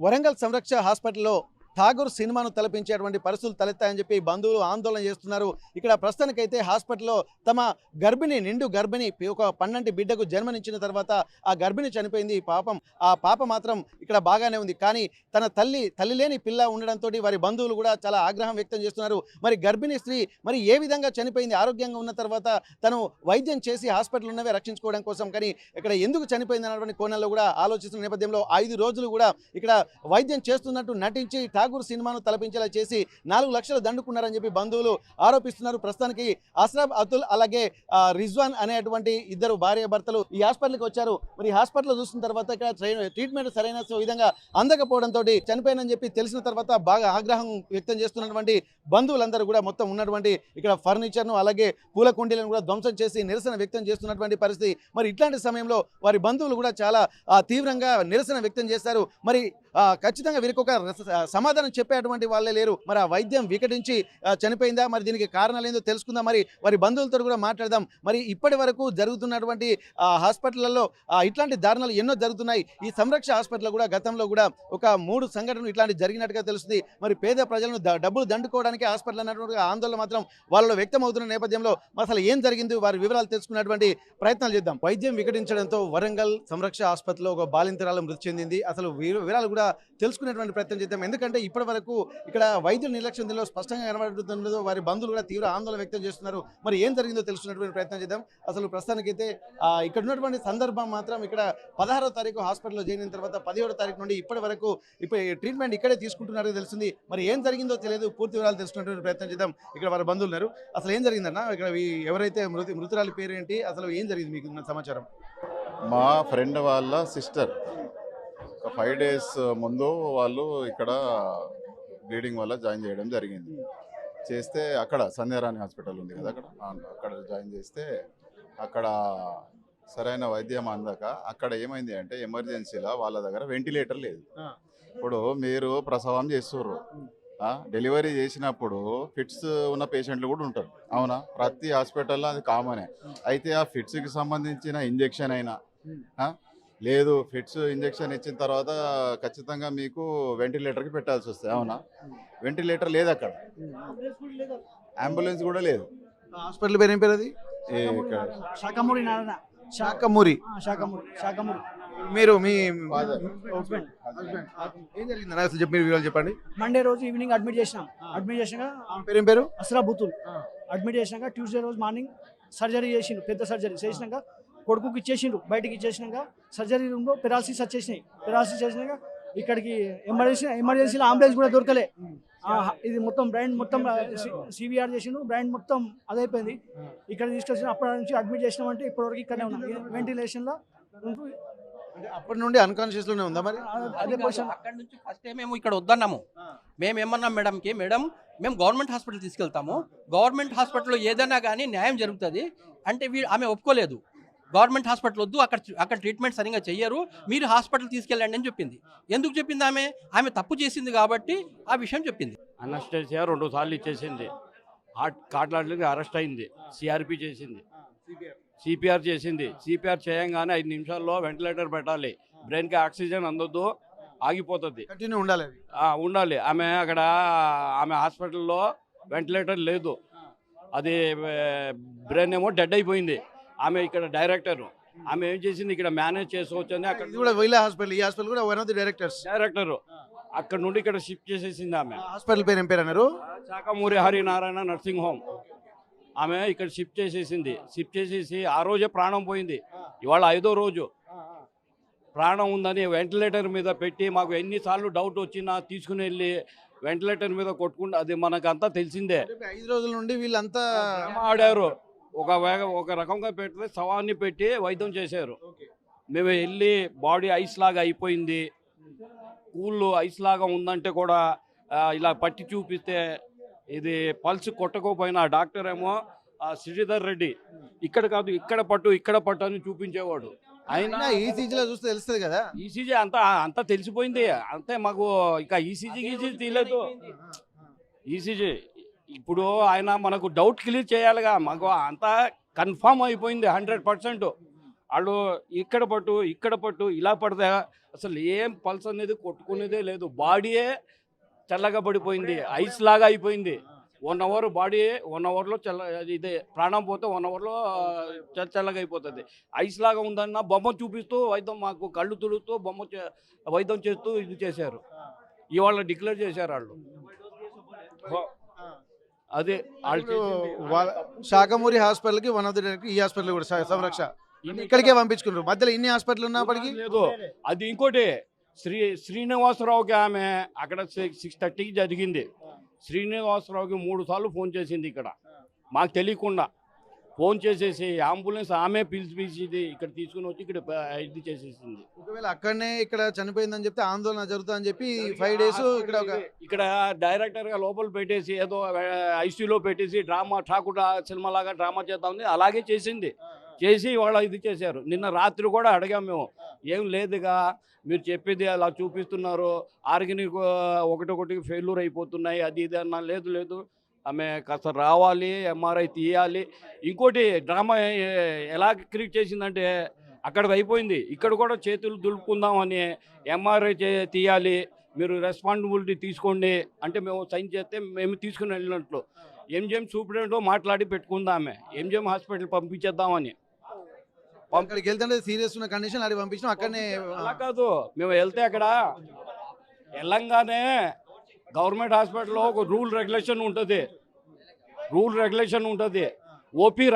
వరంగల్ సంరక్ష హాస్పిటల్లో ఠాగూర్ సినిమాను తలపించేటువంటి పరిస్థితులు తలెత్తాయని చెప్పి బంధువులు ఆందోళన చేస్తున్నారు. ఇక్కడ ప్రస్తుతానికైతే హాస్పిటల్లో తమ నిండు గర్భిణి ఒక పన్నంటి బిడ్డకు జన్మనిచ్చిన తర్వాత ఆ గర్భిణి చనిపోయింది. పాపం ఆ పాప మాత్రం ఇక్కడ బాగానే ఉంది. కానీ తన తల్లి లేని పిల్ల ఉండడంతో వారి బంధువులు కూడా చాలా ఆగ్రహం వ్యక్తం చేస్తున్నారు. మరి గర్భిణీ స్త్రీ మరి ఏ విధంగా చనిపోయింది? ఆరోగ్యంగా ఉన్న తర్వాత తను వైద్యం చేసి హాస్పిటల్ ఉన్నవే రక్షించుకోవడం కోసం, కానీ ఇక్కడ ఎందుకు చనిపోయింది అన్నటువంటి కోణంలో కూడా ఆలోచిస్తున్న నేపథ్యంలో 5 రోజులు కూడా ఇక్కడ వైద్యం చేస్తున్నట్టు నటించి ఠాగూర్ సినిమాను తలపించేలా చేసి 4 లక్షలు దండుకున్నారని చెప్పి బంధువులు ఆరోపిస్తున్నారు. ప్రస్తుతానికి అస్రాబ్ అతుల్ అలాగే రిజ్వాన్ అనేటువంటి ఇద్దరు భార్య భర్తలు ఈ హాస్పిటల్కి వచ్చారు. మరి హాస్పిటల్లో చూసిన తర్వాత ఇక్కడ ట్రీట్మెంట్ సరైన విధంగా అందకపోవడంతో చనిపోయినని చెప్పి తెలిసిన తర్వాత బాగా ఆగ్రహం వ్యక్తం చేస్తున్నటువంటి బంధువులందరూ కూడా మొత్తం ఉన్నటువంటి ఇక్కడ ఫర్నిచర్ను అలాగే పూల కుండీలను కూడా ధ్వంసం చేసి నిరసన వ్యక్తం చేస్తున్నటువంటి పరిస్థితి. మరి ఇట్లాంటి సమయంలో వారి బంధువులు కూడా చాలా తీవ్రంగా నిరసన వ్యక్తం చేశారు. మరి ఖచ్చితంగా వీరికి ఒక సమాధానం చెప్పేటువంటి వాళ్ళే లేరు. మరి ఆ వైద్యం వికటించి చనిపోయిందా, మరి దీనికి కారణాలు ఏందో తెలుసుకుందాం. మరి వారి బంధువులతో కూడా మాట్లాడదాం. మరి ఇప్పటి వరకు జరుగుతున్నటువంటి హాస్పిటళ్లలో ఇట్లాంటి దారుణాలు ఎన్నో జరుగుతున్నాయి. ఈ సంరక్ష హాస్పిటల్ కూడా గతంలో కూడా ఒక 3 సంఘటనలు ఇట్లాంటి జరిగినట్టుగా తెలుస్తుంది. మరి పేద ప్రజలను డబ్బులు దండుకోవడానికి హాస్పిటల్ అన్నటువంటి ఆందోళన మాత్రం వాళ్ళలో వ్యక్తం అవుతున్న నేపథ్యంలో అసలు ఏం జరిగింది వారి వివరాలు తెలుసుకున్నటువంటి ప్రయత్నాలు చేద్దాం. వైద్యం వికటించడంతో వరంగల్ సంరక్ష ఆసుపత్రిలో ఒక బాలింతరాలు మృతి చెందింది. అసలు వివరాలు కూడా తెలుసుకునేటువంటి ప్రయత్నం చేద్దాం. ఎందుకంటే ఇప్పటి వరకు ఇక్కడ వైద్యుల నిర్లక్ష్యం దీనిలో స్పష్టంగా కనబడుతుందో వారి బంధువులు కూడా తీవ్ర ఆందోళన వ్యక్తం చేస్తున్నారు. మరి ఏం జరిగిందో తెలుసుకునేటువంటి ప్రయత్నం చేద్దాం. అసలు ప్రస్తుతానికైతే ఇక్కడ ఉన్నటువంటి సందర్భం మాత్రం ఇక్కడ 16వ తారీఖు హాస్పిటల్లో చేరిన తర్వాత 17వ తారీఖు నుండి ఇప్పటి వరకు ట్రీట్మెంట్ ఇక్కడే తీసుకుంటున్నారో తెలిసింది. మరి ఏం జరిగిందో తెలియదు. పూర్తి వివరాలు తెలుసుకునేటువంటి ప్రయత్నం చేద్దాం. ఇక్కడ వారి బంధువులు ఉన్నారు. అసలు ఏం జరిగిందన్న? ఇక్కడ ఎవరైతే మృతురాలి పేరు ఏంటి, అసలు ఏం జరిగింది మీకు సమాచారం? మా ఫ్రెండ్ వాళ్ళ సిస్టర్ 5 డేస్ ముందు వాళ్ళు ఇక్కడ బ్లీడింగ్ వల్ల జాయిన్ చేయడం జరిగింది. చేస్తే అక్కడ సంధ్యారాణి హాస్పిటల్ ఉంది కదా, అక్కడ జాయిన్ చేస్తే అక్కడ సరైన వైద్యం అందక అక్కడ ఏమైంది అంటే ఎమర్జెన్సీలో వాళ్ళ దగ్గర వెంటిలేటర్ లేదు. ఇప్పుడు మీరు ప్రసవం చేస్తుర్రు, డెలివరీ చేసినప్పుడు ఫిట్స్ ఉన్న పేషెంట్లు కూడా ఉంటారు, అవునా? ప్రతి హాస్పిటల్లో అది కామనే. అయితే ఆ ఫిట్స్కి సంబంధించిన ఇంజెక్షన్ అయినా లేదు, ఫిట్స్ ఇంజెక్షన్ ఇచ్చిన తర్వాత ఖచ్చితంగా మీకు వెంటిలేటర్కి పెట్టాల్సి వస్తుంది, అవునా? వెంటిలేటర్ లేదు, అక్కడ అంబులెన్స్ కూడా లేదు. హాస్పిటల్ పేరు ఏం పేరు? అది శాఖమూరి. మీరు మీ ఏం జరిగింది అసలు చెప్పి మీరు వివరాలు చెప్పండి. మండే రోజు ఈవినింగ్ అడ్మిట్ చేసినాక పేరు ఏం పేరు? అస్రాబ్ అతుల్. అడ్మిట్ చేసినాక ట్యూస్డే రోజు మార్నింగ్ సర్జరీ చేసిండు. పెద్ద సర్జరీ చేసినాక కొడుకుకి ఇచ్చేసిండు. బయటికి ఇచ్చేసినాక సర్జరీ రూమ్లో పెరాలసిస్ చేసినాక ఇక్కడికి ఎమర్జెన్సీలో అంబులెన్స్ కూడా దొరకలే. ఇది మొత్తం బ్రైన్ మొత్తం సివిఆర్ చేసిండు. బ్రైన్ మొత్తం అదైపోయింది. ఇక్కడ తీసుకొచ్చిన అప్పటి నుంచి అడ్మిట్ చేసినామంటే ఇప్పటివరకు ఇక్కడనే ఉన్నాం వెంటిలేషన్లో. అప్పటి నుండి అన్కాన్షియస్ లోనే ఉందా? మరి అదే పొజిషన్. అక్కడ నుంచి ఫస్ట్ మేము ఇక్కడ వద్దన్నాము. మేము ఏమన్నాం మేడంకి, మేడం మేము గవర్నమెంట్ హాస్పిటల్ తీసుకెళ్తాము, గవర్నమెంట్ హాస్పిటల్లో ఏదైనా కానీ న్యాయం జరుగుతుంది అంటే ఆమె ఒప్పుకోలేదు. గవర్నమెంట్ హాస్పిటల్ వద్దు, అక్కడ ట్రీట్మెంట్ సరిగ్గా చెయ్యరు, మీరు హాస్పిటల్ తీసుకెళ్ళండి అని చెప్పింది. ఎందుకు చెప్పింది? ఆమె తప్పు చేసింది కాబట్టి ఆ విషయం చెప్పింది. అనస్టేసియా 2 సార్లు ఇచ్చేసింది. కాట్లాడలకి అరెస్ట్ అయింది. సిఆర్పి చేసింది, సిపిఆర్ చేసింది. సిపిఆర్ చేయంగానే 5 నిమిషాల్లో వెంటిలేటర్ పెట్టాలి. బ్రెయిన్కి ఆక్సిజన్ అందొద్దు, ఆగిపోతుంది, ఉండాలి. ఆమె హాస్పిటల్లో వెంటిలేటర్ లేదు, అది బ్రెయిన్ ఏమో డెడ్ అయిపోయింది. ఆమె ఇక్కడ డైరెక్టర్, ఆమె ఏం చేసింది, ఇక్కడ మేనేజ్ చేసుకోవచ్చని అక్కడ డైరెక్టర్ అక్కడ నుండి ఇక్కడ షిఫ్ట్ చేసేసింది. ఆమె హాస్పిటల్ పేరు ఏం పేరు అన్నారు? Sakhamuri Harinarayana nursing home. ఆమె ఇక్కడ షిఫ్ట్ చేసేసి ఆ రోజే ప్రాణం పోయింది. ఇవాళ 5వ రోజు ప్రాణం ఉందని వెంటిలేటర్ మీద పెట్టి మాకు ఎన్నిసార్లు డౌట్ వచ్చినా తీసుకుని వెళ్ళి వెంటిలేటర్ మీద కొట్టుకుంటూ, అది మనకంతా తెలిసిందే. 5 రోజుల నుండి వీళ్ళంతా ఆడారు. ఒక రకంగా పెడితే శవాన్ని పెట్టి వైద్యం చేశారు. మేము వెళ్ళి బాడీ ఐస్ లాగా అయిపోయింది, కూళ్ళు ఐస్ లాగా ఉందంటే కూడా ఇలా పట్టి చూపిస్తే ఇది పల్స్ కొట్టకపోయినా డాక్టర్ ఏమో శ్రీధర్ రెడ్డి ఇక్కడ కాదు ఇక్కడ పట్టు అని చూపించేవాడు. అయినా ఈసీజీలో చూస్తే తెలుస్తుంది కదా. ఈసీజీ అంతా తెలిసిపోయింది. అంతే, మాకు ఇక ఈసీజీ తీయలేదు. ఈసీజీ ఇప్పుడు ఆయన మనకు డౌట్ క్లియర్ చేయాలిగా, మాకు అంతా కన్ఫామ్ అయిపోయింది 100%. వాళ్ళు ఇక్కడ పట్టు ఇలా పడితే అసలు ఏం పల్స్ అనేది కొట్టుకునేదే లేదు. బాడీయే చల్లగా పడిపోయింది, ఐస్ లాగా అయిపోయింది. 1 అవర్ బాడీ 1 అవర్లో ఇదే ప్రాణం పోతే 1 అవర్లో చల్లగా అయిపోతుంది. ఐస్ లాగా ఉందన్న బొమ్మ చూపిస్తూ వైద్యం మాకు కళ్ళు తుడుస్తూ వైద్యం చేస్తూ ఇది చేశారు. ఇవాళ డిక్లేర్ చేశారు వాళ్ళు. అదే వాళ్ళు శాఖమూరి హాస్పిటల్కి వన్ ఆఫ్ ది ఈ హాస్పిటల్ కూడా సంరక్ష ఇక్కడికే పంపించుకున్నారు. మధ్యలో ఇన్ని హాస్పిటల్ ఉన్నప్పటికీ లేదు. అది ఇంకోటి శ్రీనివాసరావుకి ఆమె అక్కడ 6:30కి జరిగింది. శ్రీనివాసరావుకి 3 సార్లు ఫోన్ చేసింది ఇక్కడ, మాకు తెలియకుండా ఫోన్ చేసేసి అంబులెన్స్ ఆమె పిలిచి ఇక్కడ తీసుకుని వచ్చి ఇక్కడ ఇది చేసేసింది. ఒకవేళ అక్కడనే ఇక్కడ చనిపోయిందని చెప్తే ఆందోళన జరుగుతుందని చెప్పి 5 డేస్ ఇక్కడ డైరెక్టర్గా లోపల పెట్టేసి ఏదో ఐసీయూలో పెట్టేసి డ్రామా ఠాకూర్ సినిమా లాగా డ్రామా చేద్దామని అలాగే చేసి వాళ్ళ ఇది చేశారు. నిన్న రాత్రి కూడా అడిగాం మేము, ఏం లేదుగా మీరు చెప్పేది అలా చూపిస్తున్నారు, ఆర్గానిక్ ఒకటి ఫెయిల్యూర్ అయిపోతున్నాయి అది ఇది అన్నా. లేదు ఆమె కాస్త రావాలి, ఎంఆర్ఐ తీయాలి. ఇంకోటి డ్రామా ఎలా క్రియేట్ చేసిందంటే అక్కడ అయిపోయింది, ఇక్కడ కూడా చేతులు దులుపుకుందామని ఎంఆర్ఐ తీయాలి, మీరు రెస్పాన్సిబిలిటీ తీసుకోండి అంటే మేము సైన్ చేస్తే మేము తీసుకుని వెళ్ళినట్లు. ఎంజిఎం సూపరింటెండెంట్ మాట్లాడి పెట్టుకుందామే, ఎంజిఎం హాస్పిటల్ పంపించేద్దామని. అక్కడికి వెళ్తుంటే సీరియస్ ఉన్న కండిషన్ అడిగి పంపించాం. అక్కడనే అలా కాదు, మేము వెళ్తే అక్కడ వెళ్ళంగానే గవర్నమెంట్ హాస్పిటల్లో ఒక రూల్ రెగ్యులేషన్ ఉంటుంది. ఓపీ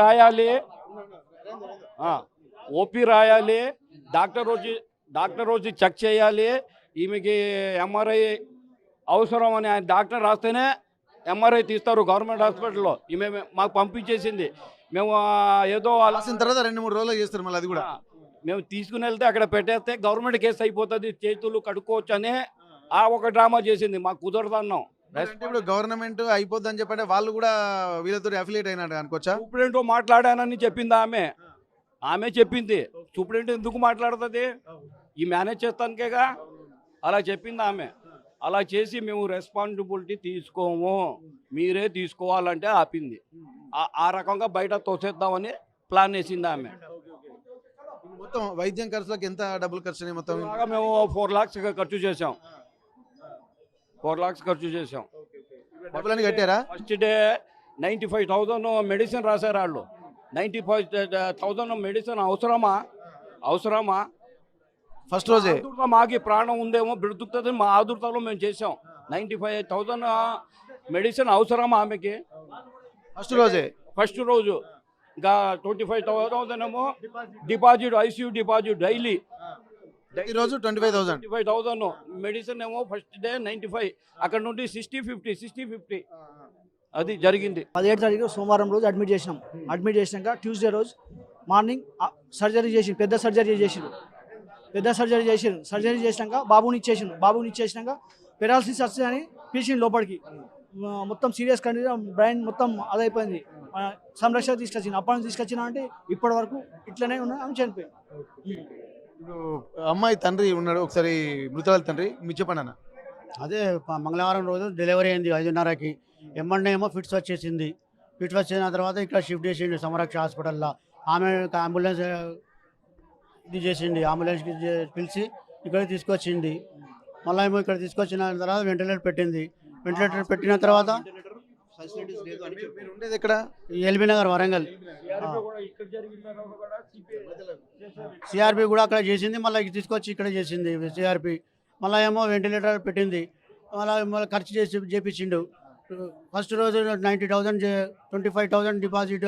రాయాలి, డాక్టర్ వచ్చి చెక్ చేయాలి, ఈమెకి ఎంఆర్ఐ అవసరం అని ఆయన డాక్టర్ రాస్తేనే ఎంఆర్ఐ తీస్తారు గవర్నమెంట్ హాస్పిటల్లో. ఈమె మాకు పంపించేసింది. మేము ఏదో రాసిన తర్వాత 2-3 రోజులు చేస్తారు. మళ్ళీ అది కూడా మేము తీసుకుని వెళ్తే అక్కడ పెట్టేస్తే గవర్నమెంట్ కేసు అయిపోతుంది, చేతులు కడుక్కోవచ్చు అని ఆ ఒక డ్రామా చేసింది. మాకు కుదరదన్నాం. ఇప్పుడు గవర్నమెంట్ అయిపోద్ది అని చెప్పంటే వాళ్ళు కూడా వీళ్ళతో అఫిలియేట్ అయినట్టు అనుకోవచ్చా? సూపరింటెండెంట్ మాట్లాడానని చెప్పింది ఆమె చెప్పింది. సూపరింటెండెంట్ ఎందుకు మాట్లాడుతుంది, ఈ మేనేజ్ చేస్తానికేగా అలా చెప్పింది ఆమె. అలా చేసి మేము రెస్పాన్సిబిలిటీ తీసుకోము, మీరే తీసుకోవాలంటే ఆపింది. ఆ రకంగా బయట తోసేద్దామని ప్లాన్ వేసింది ఆమె. మొత్తం వైద్యం ఖర్చులకు ఎంత డబ్బులు ఖర్చు మొత్తం? మేము 4 lakhs ఖర్చు చేసాం. 4 lakhs ఖర్చు చేసాం. డబ్బులని కట్టారా? ఫస్ట్ డే 95,000 మెడిసిన్ రాశారు వాళ్ళు. 95,000 మెడిసిన్ అవసరమా? ఫస్ట్ రోజే మాకి ప్రాణం ఉందేమో బ్రతుకుతుంది మా ఆదుర్తలో మేము చేసాం. 95,000 మెడిసిన్ అవసరమా ఆమెకి? ఫస్ట్ రోజు ఇంకా 25,000 ఏమో డిపాజిట్, ఐసీయూ డిపాజిట్ డైలీ. రోజు 25,000 మెడిసిన్ ఏమో ఫస్ట్ డే 95, అక్కడ నుండి 60-50 అది జరిగింది. 17 తారీఖు సోమవారం రోజు అడ్మిట్ చేసినాక ట్యూస్డే రోజు మార్నింగ్ సర్జరీ పెద్ద సర్జరీ చేసిరు. సర్జరీ చేసినాక బాబుని ఇచ్చేసినాక పెరాలసిస్ వచ్చి అని పిలిచిండు లోపలికి. మొత్తం సీరియస్ కండిషన్, బ్రెయిన్ మొత్తం అదైపోయింది. సంరక్షణ తీసుకొచ్చింది. అప్పటి నుంచి తీసుకొచ్చిన అంటే ఇప్పటి వరకు ఇట్లనే ఉన్నాయి, ఆమె చనిపోయింది. ఇప్పుడు అమ్మాయి తండ్రి ఉన్నాడు, ఒకసారి మృతురాలి తండ్రి మీరు చెప్పండి అన్న. అదే మంగళవారం రోజు డెలివరీ అయింది 5:30కి. ఎమ్మండే ఏమో ఫిట్స్ వచ్చేసింది. ఫిట్స్ వచ్చిన తర్వాత ఇక్కడ షిఫ్ట్ చేసిండు సంరక్ష హాస్పిటల్లో. ఆమె అంబులెన్స్ ఇది చేసింది, అంబులెన్స్కి పిలిచి ఇక్కడ తీసుకొచ్చింది. మళ్ళీ ఏమో ఇక్కడ తీసుకొచ్చిన తర్వాత వెంటిలేటర్ పెట్టిన తర్వాత ఉండేది ఇక్కడ ఎల్బీ నగర్ వరంగల్. సిఆర్పి కూడా అక్కడ చేసింది, మళ్ళీ తీసుకొచ్చి ఇక్కడ చేసింది సిఆర్పి. మళ్ళీ ఏమో వెంటిలేటర్ పెట్టింది, మళ్ళీ ఖర్చు చేపించిండు. ఫస్ట్ రోజు 90,000 25,000 డిపాజిట్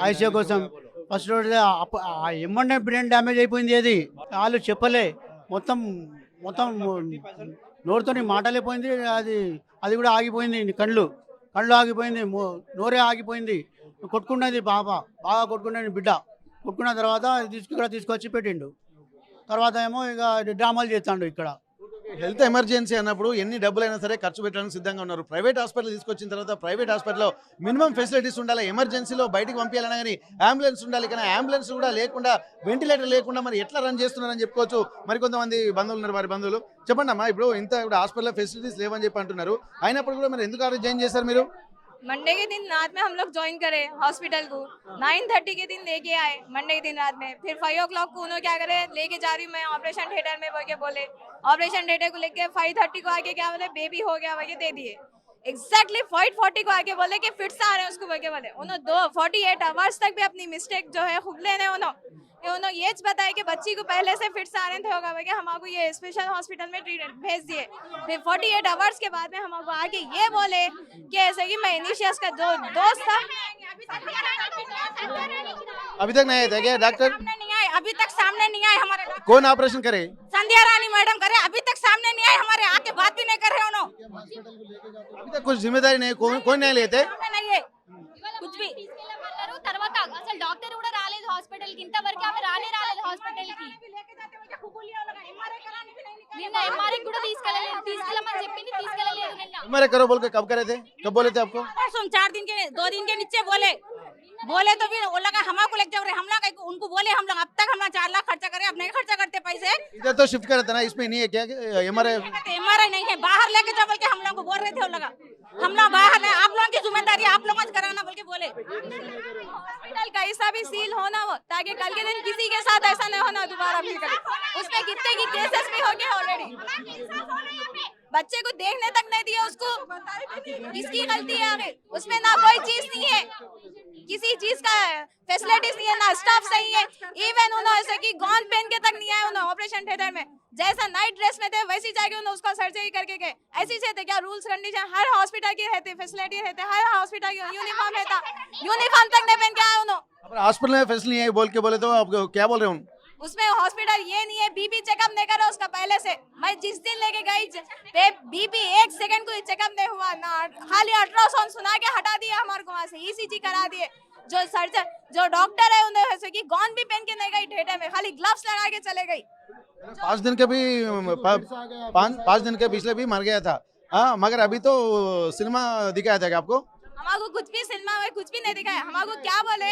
ఐసీయూ కోసం. ఫస్ట్ రోజు ఏమన్నా బ్రెయిన్ డ్యామేజ్ అయిపోయింది. అది వాళ్ళు చెప్పలే, మొత్తం నోరుతో మాటలేపోయింది. అది కూడా ఆగిపోయింది. కళ్ళు ఆగిపోయింది, నోరే ఆగిపోయింది. కొట్టుకున్నది బాగా కొట్టుకున్నది బిడ్డ. కొట్టుకున్న తర్వాత తీసుకొచ్చి పెట్టిండు. తర్వాత ఏమో ఇక డ్రామాలు చేస్తాడు. ఇక్కడ హెల్త్ ఎమర్జెన్సీ అన్నప్పుడు ఎన్ని డబ్బులైనా సరే ఖర్చు పెట్టడానికి సిద్ధంగా ఉన్నారు. ప్రైవేట్ హాస్పిటల్ తీసుకొచ్చిన తర్వాత ప్రైవేట్ హాస్పిటల్లో మినిమం ఫెసిలిటీస్ ఉండాలి. ఎమర్జెన్సీలో బయటికి పంపించాలన్నా కానీ అంబులెన్స్ ఉండాలి. కానీ అంబులెన్స్ కూడా లేకుండా, వెంటిలేటర్ లేకుండా మరి ఎట్లా రన్ చేస్తున్నారని చెప్పుకోవచ్చు. మరి కొంతమంది బంధువులు ఉన్నారు, వారి బంధువులు చెప్పండి అమ్మా. ఇప్పుడు హాస్పిటల్లో ఫెసిలిటీస్ లేవని చెప్పి అంటున్నారు, అయినప్పుడు కూడా మరి ఎందుకు జాయిన్ చేశారు మీరు? मंडे के दिन रात में हम लोग ज्वाइन करे हॉस्पिटल को, 9:30 के दिन लेके आए मंडे के दिन रात में। फिर 5 o'clock को उन्होंने क्या करे, लेके जा रही हूँ मैं ऑपरेशन थिएटर में बोल के बोले। ऑपरेशन थिएटर को लेके 5:30 को आके क्या बोले, बेबी हो गया बोल के दे दिए। एग्जैक्टली 5:40 को आके बोले कि फिट से आ रहे हैं उसको बोल के बोले। उन्होंने 48 आवर्स तक भी अपनी मिस्टेक जो है खुद लेने उन्होंने ये बताया कि बच्ची को पहले से फिट से आने थे होगा बोल के हमको ये स्पेशल हॉस्पिटल में ट्रीटमेंट भेज दिए। फिर 48 आवर्स के बाद में हमको आके ये बोले कि ऐसे कि मैं इनिशियस का जो दोस्त था अभी तक नहीं आए थे क्या डॉक्टर? सामने नहीं आए, अभी तक सामने नहीं आए हमारे डॉक्टर। कौन ऑपरेशन करे? संध्या रानी मैडम करे, अभी तक सामने नहीं आए हमारे, आके बात भी नहीं कर रहे उन्होंने। अभी तक कुछ जिम्मेदारी नहीं, कौन नहीं लेते? सामने नहीं है कुछ भी। తీసుకెళ్ళమన్నారు తర్వాత అసలు డాక్టర్ కూడా రాలేదు హాస్పిటల్ కి, ఇంతవరకు ఆమె రాలేదు హాస్పిటల్ కి. నిన్న ఎంఆర్ఐ కూడా తీసుకెళ్ళమని చెప్పింది, తీసుకెళ్ళలేదు నిన్న. मेरे करो बोल के कब करे थे, कब बोले थे आपको? 2 दिन के नीचे बोले तो फिर वो लगा हमको लेके जाओ, हम लोग उनको बोले हम लोग अब तक हम 4 लाख खर्चा करे, अब नहीं खर्चा करते पैसे। इधर तो शिफ्ट करे थे ना, इसमें नहीं है क्या हमारे? एमआरआई नहीं है, बाहर लेके जाओ बोल के हम लोग को बोल रहे थे। वो लगा हम लोग बाहर है, आप लोगों की जिम्मेदारी आप लोगों को कराना बोल के बोले। हॉस्पिटल का ऐसा भी सील होना हो ताकि कल के दिन किसी के साथ ऐसा नहीं होना दोबारा फिर कभी। उसमें कितने की केसेस भी हो गए ऑलरेडी। बच्चे को देखने तक नहीं दिया, उसको किसकी गलती है आगे? उसमें ना कोई चीज नहीं है, किसी चीज का फैसिलिटीज नहीं है, ना स्टाफ सही है। इवन उन्होंने ऐसे कि गॉन पहन के तक नहीं आए उन्होंने ऑपरेशन थिएटर में, जैसा नाइट ड्रेस में थे वैसी जाके उन्होंने उसका सर्जरी करके गए। ऐसी से थे क्या रूल्स कंडीशन हर हॉस्पिटल की रहते, फैसिलिटी रहते, हर हॉस्पिटल की यूनिफॉर्म रहता, यूनिफॉर्म तक नहीं पहन के आए उन्होंने। हॉस्पिटल में फैसिलिटी नहीं है बोल के बोले तो आप क्या बोल रहे हो? उसमें हॉस्पिटल ये नहीं है, बीपी चेकअप नहीं करा उसका पहले से। मैं जिस दिन लेके गई बीपी 1 सेकंड को चेकअप नहीं हुआ ना, खाली अल्ट्रासाउंड सुना के हटा दिया हमारे को, वहां से ईसीजी करा दिए। जो सर्जन जो डॉक्टर है उन्हें ऐसे कि गॉन भी पहन के नहीं गई थिएटर में, खाली ग्लव्स लगा के चले गई। 5 दिन के भी 5 दिन के पिछले भी मर गया था। हाँ, मगर अभी तो सिनेमा दिखाया था क्या आपको? हमारे कुछ भी सिनेमा में कुछ भी नहीं दिखाया। हमारे क्या बोले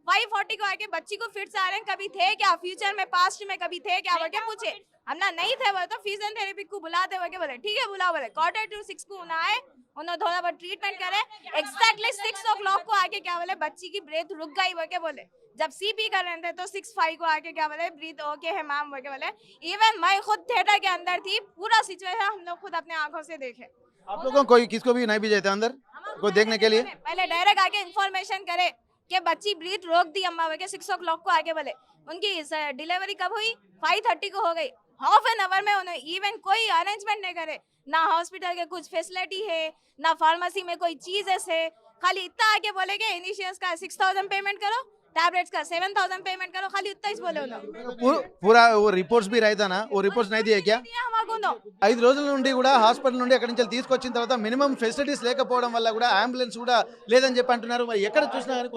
5:40 को आके बच्ची को फिट से आ रहे हैं, कभी थे क्या फ्यूचर में, पास्ट में कभी थे क्या बोल के पूछे। हम ना नहीं थे बोले तो फिजियोथेरेपी को बुलाते बोल के बोले ठीक है बुला बोले। 5:45 को आए, उन्होंने थोड़ा बहुत ट्रीटमेंट करे। एग्जैक्टली 6 o'clock को आके क्या बोले बच्ची की ब्रेथ रुक गई बोल के बोले। जब सीपी कर रहे थे तो 6:05 को आके क्या बोले ब्रीथ ओके है मैम बोल के बोले। इवन मैं खुद थिएटर के अंदर थी, पूरा सिचुएशन हम लोग खुद अपने आंखों से देखे। आप लोगों को कोई किसको भी नहीं भेजा था अंदर को देखने के लिए? पहले डायरेक्ट आके इन्फॉर्मेशन करे कि बच्ची ब्रीथ रोक दी अम्मा बोल के 6 o'clock को आके बोले। उनकी डिलीवरी कब हुई? 5:30 को हो गई। हाफ एन आवर में उन्होंने इवन कोई अरेंजमेंट नहीं करे, ना हॉस्पिटल के कुछ फैसिलिटी है, ना फार्मेसी में कोई चीज है। खाली इतना आके बोले कि इनिशियस का 6,000 पेमेंट करो, टैबलेट्स का 7,000 पेमेंट करो, खाली उतना ही बोले उन्होंने। पूरा वो रिपोर्ट्स भी रहता ना, वो रिपोर्ट्स नहीं दिए क्या? हमारे 5 రోజుల నుండి కూడా హాస్పిటల్ నుండి అక్కడి నుంచి తీసుకొచ్చిన తర్వాత మినిమం ఫెసిలిటీస్ లేకపోవడం వల్ల కూడా అంబులెన్స్ కూడా లేదని చెప్పి అంటున్నారు. మరి ఎక్కడ చూసినా కానీ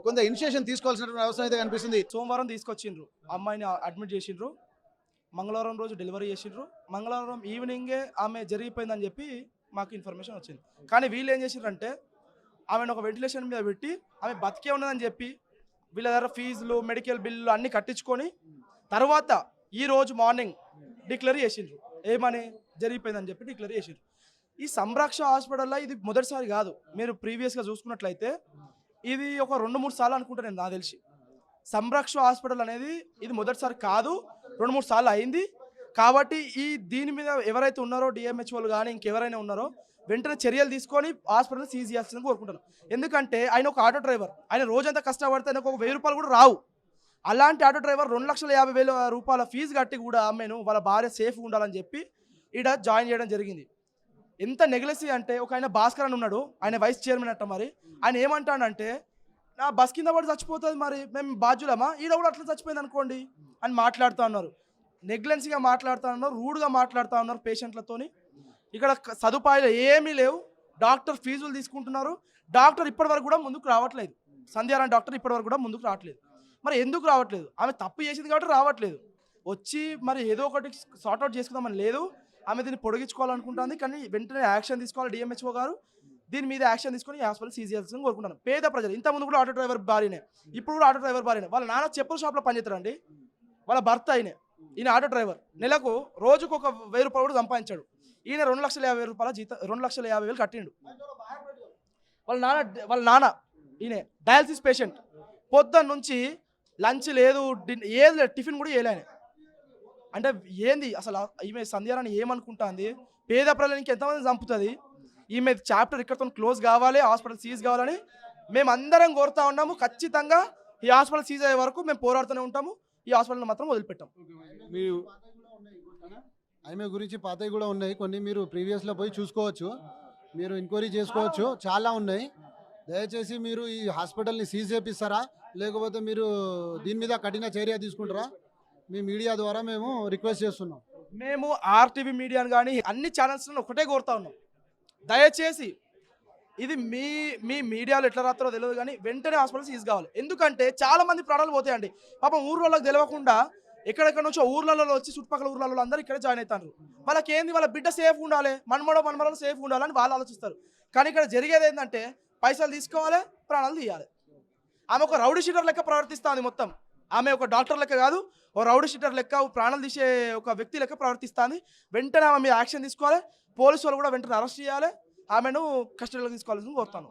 కొంత ఇనిషియేషన్ తీసుకోవాల్సినటువంటి అవసరం అయితే కనిపిస్తుంది. సోమవారం తీసుకొచ్చిండ్రు, అమ్మాయిని అడ్మిట్ చేసిండ్రు, మంగళవారం రోజు డెలివరీ చేసిండ్రు, మంగళవారం ఈవినింగే ఆమె జరిగిపోయిందని చెప్పి మాకు ఇన్ఫర్మేషన్ వచ్చింది. కానీ వీళ్ళు ఏం చేసిండ్రంటే ఆమెను ఒక వెంటిలేషన్ మీద పెట్టి ఆమె బతికే ఉన్నదని చెప్పి వీళ్ళ దగ్గర ఫీజులు మెడికల్ బిల్లు అన్నీ కట్టించుకొని తర్వాత ఈ రోజు మార్నింగ్ డిక్లేర్ చేసిండ్రు, ఏమని జరిగిపోయిందని చెప్పి డిక్లేర్ చేసిండ్రు. ఈ సంరక్ష హాస్పిటల్లో ఇది మొదటిసారి కాదు, మీరు ప్రీవియస్గా చూసుకున్నట్లయితే ఇది ఒక 2-3 సార్లు అనుకుంటా నేను నాకు తెలిసి. సంరక్ష హాస్పిటల్ అనేది ఇది మొదటిసారి కాదు, 2-3 సార్లు అయింది. కాబట్టి దీని మీద ఎవరైతే ఉన్నారో డిఎంహెచ్ఓలు కానీ ఇంకెవరైనా ఉన్నారో వెంటనే చర్యలు తీసుకొని హాస్పిటల్ సీజ్ చేయాల్సిందని కోరుకుంటాను. ఎందుకంటే ఆయన ఒక ఆటో డ్రైవర్, ఆయన రోజంతా కష్టపడితే ఆయనకు ఒక 1000 రూపాయలు కూడా రావు. అలాంటి ఆటో డ్రైవర్ 2,50,000 రూపాయల ఫీజు కట్టి కూడా ఆమెను వాళ్ళ భార్య సేఫ్గా ఉండాలని చెప్పి ఈడ జాయిన్ చేయడం జరిగింది. ఎంత నెగ్లెసీ అంటే ఒక ఆయన భాస్కర్ అని ఉన్నాడు, ఆయన వైస్ చైర్మన్ అంట. మరి ఆయన ఏమంటాడంటే నా బస్ కింద పడి చచ్చిపోతుంది, మరి మేము బాధ్యులమా, ఈడ కూడా అట్లా చచ్చిపోయింది అనుకోండి అని మాట్లాడుతూ ఉన్నారు. నెగ్లెన్సీగా మాట్లాడుతూ ఉన్నారు, రూడ్గా మాట్లాడుతూ ఉన్నారు పేషెంట్లతోని. ఇక్కడ సదుపాయాలు ఏమీ లేవు, డాక్టర్ ఫీజులు తీసుకుంటున్నారు. డాక్టర్ ఇప్పటివరకు కూడా ముందుకు రావట్లేదు, సంధ్యారాణి డాక్టర్ ఇప్పటివరకు కూడా ముందుకు రావట్లేదు. మరి ఎందుకు రావట్లేదు? ఆమె తప్పు చేసింది కాబట్టి రావట్లేదు. వచ్చి మరి ఏదో ఒకటి సార్ట్అవుట్ చేసుకుందామని లేదు, ఆమె దీన్ని పొడిగించుకోవాలనుకుంటుంది. కానీ వెంటనే యాక్షన్ తీసుకోవాలి డిఎంహెచ్ఓ గారు, దీని మీద యాక్షన్ తీసుకొని హాస్పిటల్ సీజ్ చేయాల్సిందని కోరుకుంటాను. పేద ప్రజలు ఇంతకుముందు కూడా ఆటో డ్రైవర్ భార్యనే, ఇప్పుడు కూడా ఆటో డ్రైవర్ భార్యనే. వాళ్ళ నాన్న చెప్పుల షాప్లో పనిచేస్తారండి, వాళ్ళ భర్త ఈయన ఆటో డ్రైవర్. నెలకు రోజుకు ఒక 1000 రూపాయలు కూడా సంపాదించాడు. ఈయన 2,50,000 రూపాయల జీతం, 2,50,000 కట్టిండు. వాళ్ళ నాన్న ఈయన డయాలసిస్ పేషెంట్. పొద్దున్న నుంచి లంచ్ లేదు, ఏది లేదు, టిఫిన్ కూడా చేయలేని. అంటే ఏంది అసలు ఈమె సంధ్యారాణి ఏమనుకుంటుంది? పేద ప్రజలకి ఎంతమంది చంపుతుంది? ఈమె చాప్టర్ ఇక్కడతో క్లోజ్ కావాలి, హాస్పిటల్ సీజ్ కావాలని మేము అందరం కోరుతా ఉన్నాము. ఖచ్చితంగా ఈ హాస్పిటల్ సీజ్ అయ్యే వరకు మేము పోరాడుతూనే ఉంటాము. ఈ హాస్పిటల్ మాత్రం వదిలిపెట్టాం. మీరు ఆమె గురించి పాతవి కూడా ఉన్నాయి కొన్ని, మీరు ప్రీవియస్లో పోయి చూసుకోవచ్చు, మీరు ఎంక్వైరీ చేసుకోవచ్చు, చాలా ఉన్నాయి. దయచేసి మీరు ఈ హాస్పిటల్ని సీజ్ చేపిస్తారా, లేకపోతే మీరు దీని మీద కఠిన చర్య తీసుకుంటారా? మీ మీడియా ద్వారా మేము రిక్వెస్ట్ చేస్తున్నాం. మేము ఆర్టీవీ మీడియాను కానీ అన్ని ఛానల్స్లో ఒకటే కోరుతా ఉన్నాం, దయచేసి ఇది మీ మీ మీడియాలో ఎట్లా రాస్తారో తెలియదు కానీ వెంటనే హాస్పిటల్ సీజ్ కావాలి. ఎందుకంటే చాలా మంది ప్రాణాలు పోతాయండి. పాపం ఊర్లోకి తెలియకుండా ఎక్కడెక్కడ నుంచో ఊర్లలో వచ్చి చుట్టుపక్కల ఊర్లలో అందరూ ఇక్కడ జాయిన్ అవుతారు. వాళ్ళకి ఏంది, వాళ్ళ బిడ్డ సేఫ్ ఉండాలి, మనమరాలు సేఫ్ ఉండాలని వాళ్ళు ఆలోచిస్తారు. కానీ ఇక్కడ జరిగేది ఏంటంటే పైసలు తీసుకోవాలి, ప్రాణాలు తీయాలి. ఆమె ఒక రౌడీ షీటర్ లెక్క ప్రవర్తిస్తుంది మొత్తం. ఆమె ఒక డాక్టర్ లెక్క కాదు, ఒక రౌడీ షీటర్ లెక్క, ప్రాణాలు తీసే ఒక వ్యక్తి లెక్క ప్రవర్తిస్తుంది. వెంటనే ఆమె మీద యాక్షన్ తీసుకోవాలి, పోలీసు వాళ్ళు కూడా వెంటనే అరెస్ట్ చేయాలి, ఆమెను కస్టడీలో తీసుకోవాలని కోరుతాను.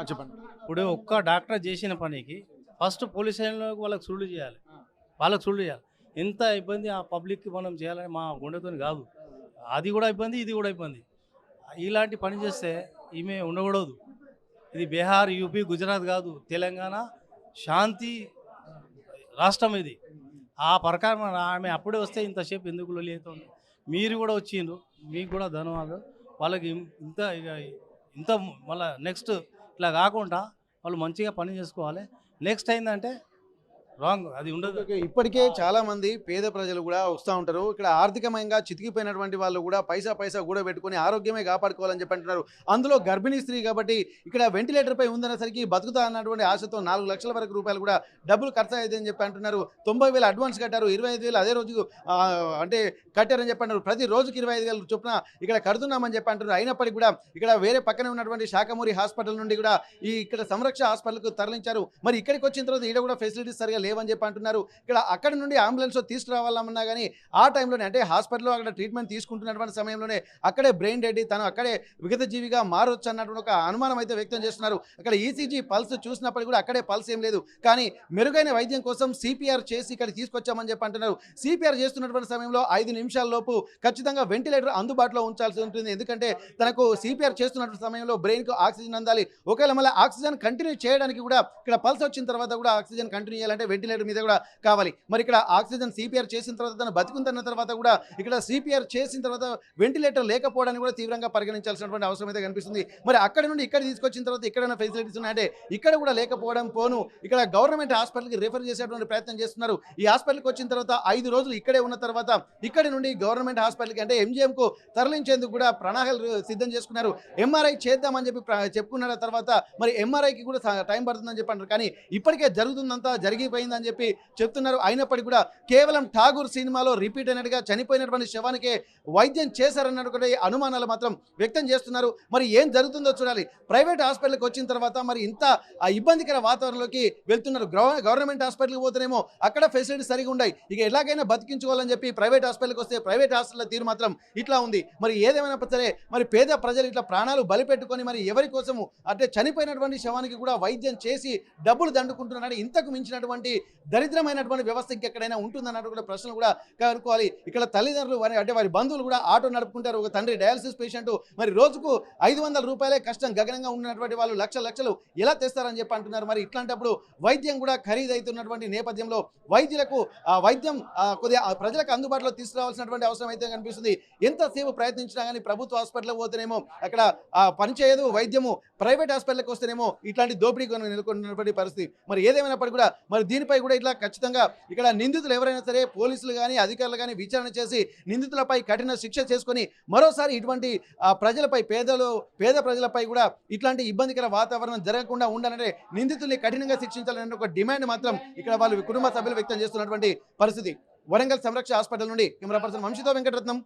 చెప్పండి. ఇప్పుడు ఒక్క డాక్టర్ చేసిన పనికి ఫస్ట్ పోలీస్ స్టేషన్లోకి వాళ్ళకి సుళ్ళు చేయాలి, ఎంత ఇబ్బంది ఆ పబ్లిక్కి మనం చేయాలని మా గుండెతో కాదు. అది కూడా ఇబ్బంది, ఇది కూడా ఇబ్బంది. ఇలాంటి పని చేస్తే ఈమె ఉండకూడదు. ఇది బీహార్, యూపీ, గుజరాత్ కాదు, తెలంగాణ శాంతి రాష్ట్రం ఇది. ఆ ప్రకారం ఆమె అప్పుడే వస్తే ఇంతసేపు ఎందుకు లొల్లివుతుంది? మీరు కూడా వచ్చిండ్రు, మీకు కూడా ధన్యవాదాలు. వాళ్ళకి ఇంత మళ్ళీ నెక్స్ట్ ఇట్లా కాకుండా వాళ్ళు మంచిగా పని చేసుకోవాలి. నెక్స్ట్ ఏంటంటే రాంగ్ అది ఉండదు. ఇప్పటికే చాలా మంది పేద ప్రజలు కూడా వస్తూ ఉంటారు. ఇక్కడ ఆర్థికంగా చితికిపోయినటువంటి వాళ్ళు కూడా పైసా కూడా పెట్టుకొని ఆరోగ్యమే కాపాడుకోవాలని చెప్పి అంటున్నారు. అందులో గర్భిణీ స్త్రీ కాబట్టి ఇక్కడ వెంటిలేటర్ పై ఉందనేసరికి బతుకుతా అన్నటువంటి ఆశతో 4 లక్షల వరకు రూపాయలు కూడా డబ్బులు ఖర్చు అవుతుందని చెప్పి అంటున్నారు. 90,000 అడ్వాన్స్ కట్టారు, 25,000 అదే రోజు అంటే కట్టారని చెప్పి అంటారు. ప్రతి రోజుకి 25,000 చొప్పున ఇక్కడ కడుతున్నామని చెప్పి అంటున్నారు. అయినప్పటికీ కూడా ఇక్కడ వేరే పక్కనే ఉన్నటువంటి శాఖమూరి హాస్పిటల్ నుండి కూడా ఇక్కడ సంరక్ష హాస్పిటల్కు తరలించారు. మరి ఇక్కడికి వచ్చిన తర్వాత ఇక్కడ కూడా ఫెసిలిటీస్ సరిగా లేవని చెప్పి అంటున్నారు. ఇక్కడ అక్కడ నుండి అంబులెన్స్ తీసుకురావాలన్నా కానీ ఆ టైంలోనే అంటే హాస్పిటల్లో అక్కడ ట్రీట్మెంట్ తీసుకుంటున్నటువంటి సమయంలోనే అక్కడే బ్రెయిన్ డెడ్, తను అక్కడే విగత జీవిగా మారొచ్చు అన్నటువంటి ఒక అనుమానం అయితే వ్యక్తం చేస్తున్నారు. అక్కడ ఈసీజీ పల్స్ చూసినప్పటికీ కూడా అక్కడే పల్స్ ఏం లేదు. కానీ మెరుగైన వైద్యం కోసం సిపిఆర్ చేసి ఇక్కడ తీసుకొచ్చామని చెప్పి అంటున్నారు. సిపిఆర్ చేస్తున్నటువంటి సమయంలో 5 నిమిషాల లోపు ఖచ్చితంగా వెంటిలేటర్ అందుబాటులో ఉంచాల్సి ఉంటుంది. ఎందుకంటే తనకు సిపిఆర్ చేస్తున్నటువంటి సమయంలో బ్రెయిన్కు ఆక్సిజన్ అందాలి. ఒకవేళ మళ్ళీ ఆక్సిజన్ కంటిన్యూ చేయడానికి కూడా ఇక్కడ పల్స్ వచ్చిన తర్వాత కూడా ఆక్సిజన్ కంటిన్యూ చేయాలంటే వెంటిలేటర్ మీద కూడా కావాలి. మరి ఇక్కడ ఆక్సిజన్ సిపిఆర్ చేసిన తర్వాత తను బతుకుంటున్న తర్వాత కూడా ఇక్కడ సిపిఆర్ చేసిన తర్వాత వెంటిలేటర్ లేకపోవడానికి కూడా తీవ్రంగా పరిగణించాల్సినటువంటి అవసరం అయితే కనిపిస్తుంది. మరి అక్కడ నుండి ఇక్కడ తీసుకొచ్చిన తర్వాత ఎక్కడైనా ఫెసిలిటీస్ ఉన్నాయంటే ఇక్కడ కూడా లేకపోవడం పోను ఇక్కడ గవర్నమెంట్ హాస్పిటల్కి రిఫర్ చేసేటువంటి ప్రయత్నం చేస్తున్నారు. ఈ హాస్పిటల్కి వచ్చిన తర్వాత 5 రోజులు ఇక్కడే ఉన్న తర్వాత ఇక్కడి నుండి గవర్నమెంట్ హాస్పిటల్కి అంటే ఎంజిఎంకు తరలించేందుకు కూడా ప్రణాళికలు సిద్ధం చేసుకున్నారు. ఎంఆర్ఐ చేద్దామని చెప్పి చెప్పుకున్న తర్వాత మరి ఎంఆర్ఐకి కూడా టైం పడుతుందని చెప్పి అంటారు. కానీ ఇప్పటికే జరుగుతుందంతా జరిగిపోయిందని చెప్పి చెప్తున్నారు. అయినప్పటికీ కూడా కేవలం ఠాగూర్ సినిమాలో రిపీట్ అయినట్టుగా చనిపోయినటువంటి శవానికే వైద్యం చేశారన్నటువంటి అనుమానాలు మాత్రం వ్యక్తం చేస్తున్నారు. మరి ఏం జరుగుతుందో చూడాలి. ప్రైవేట్ హాస్పిటల్కి వచ్చిన తర్వాత మరి ఇంత ఇబ్బందికర వాతావరణంలోకి వెళ్తున్నారు. గవర్నమెంట్ హాస్పిటల్కి పోతేనేమో అక్కడ ఫెసిలిటీస్ సరిగా ఉన్నాయి. ఇక ఎలాగైనా బతికించుకోవాలని చెప్పి ప్రైవేట్ హాస్పిటల్కి వస్తే ప్రైవేట్ హాస్పిటల్ తీరు మాత్రం ఇట్లా ఉంది. మరి ఏదేమైనా సరే మరి పేద ప్రజలు ఇట్లా ప్రాణాలు బలిపెట్టుకొని మరి ఎవరి కోసము అంటే చనిపోయినటువంటి శవానికి కూడా వైద్యం చేసి డబ్బులు దండుకుంటున్నాడు. ఇంతకు మించినటువంటి దరిద్రమైనటువంటి వ్యవస్థ ఇంకెక్కడైనా ఉంటుందన్నట్టు కూడా ప్రశ్నలు కూడా కనుక్కోవాలి. ఇక్కడ తల్లిదండ్రులు అంటే వారి బంధువులు కూడా ఆటో నడుపుకుంటారు. ఒక తండ్రి డయాలసిస్ పేషెంట్ మరి రోజుకు 500 రూపాయలే కష్టం గగనంగా ఉన్నటువంటి వాళ్ళు లక్షలు ఎలా తెస్తారని చెప్పి అంటున్నారు. మరి ఇట్లాంటప్పుడు వైద్యం కూడా ఖరీదైతున్నటువంటి నేపథ్యంలో వైద్యులకు వైద్యం కొద్దిగా ప్రజలకు అందుబాటులో తీసుకురావాల్సినటువంటి అవసరం అయితే కనిపిస్తుంది. ఎంతసేపు ప్రయత్నించినా కానీ ప్రభుత్వ హాస్పిటల్కి పోతేనేమో అక్కడ పనిచేయదు వైద్యము, ప్రైవేట్ హాస్పిటల్కి వస్తేనేమో ఇట్లాంటి దోపిడీ నెలకొన్నటువంటి పరిస్థితి. మరి ఏదేమైనప్పటికీ కూడా మరి దీనిపై కూడా ఇట్లా ఖచ్చితంగా ఇక్కడ నిందితులు ఎవరైనా సరే పోలీసులు కానీ అధికారులు కానీ విచారణ చేసి నిందితులపై కఠిన శిక్ష చేసుకొని మరోసారి ఇటువంటి ప్రజలపై పేద ప్రజలపై కూడా ఇట్లాంటి ఇబ్బందికర వాతావరణం జరగకుండా ఉండాలంటే నిందితుల్ని కఠినంగా శిక్షించాలనే ఒక డిమాండ్ మాత్రం ఇక్కడ వాళ్ళు కుటుంబ సభ్యులు వ్యక్తం చేస్తున్నటువంటి పరిస్థితి. వరంగల్ సంరక్ష హాస్పిటల్ నుండి కెమెరా పర్సన్ వంశీతో వెంకటరత్నం,